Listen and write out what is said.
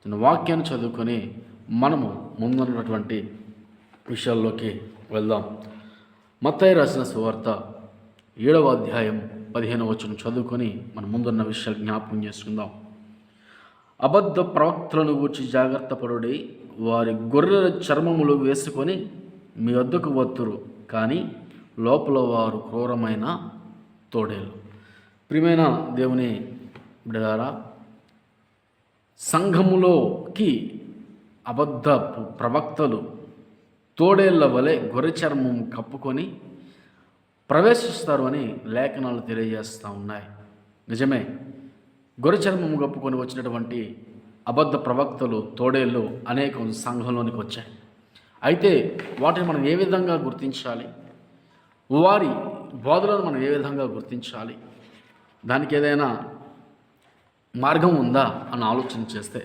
నేను వాక్యాన్ని చదువుకొని మనము ముందున్నటువంటి విషయాల్లోకి వెళ్దాం. మత్తయి రాసిన సువార్త 7వ అధ్యాయం 15వ వచనం చదువుకొని మనం ముందున్న విషయాలు జ్ఞాపకం చేసుకుందాం. అబద్ధ ప్రవక్తలను గూర్చి జాగ్రత్త పడుడి, వారి గొర్రెల చర్మములు వేసుకొని మీ వద్దకు వత్తురు, కానీ లోపల వారు క్రూరమైన తోడేలు. ప్రియమైన దేవుని బిడ్డలారా, సంఘములోకి అబద్ధ ప్రవక్తలు తోడేళ్ల వలె గొర్రె చర్మం కప్పుకొని ప్రవేశిస్తారు అని లేఖనాలు తెలియజేస్తూ ఉన్నాయి. నిజమే, గొర్రె చర్మం కప్పుకొని వచ్చినటువంటి అబద్ధ ప్రవక్తలు తోడేళ్ళు అనేక సంఘంలోనికి వచ్చాయి. అయితే వాటిని మనం ఏ విధంగా గుర్తించాలి, వారి బోధలను మనం ఏ విధంగా గుర్తించాలి, దానికి ఏదైనా మార్గం ఉందా అని ఆలోచన చేస్తే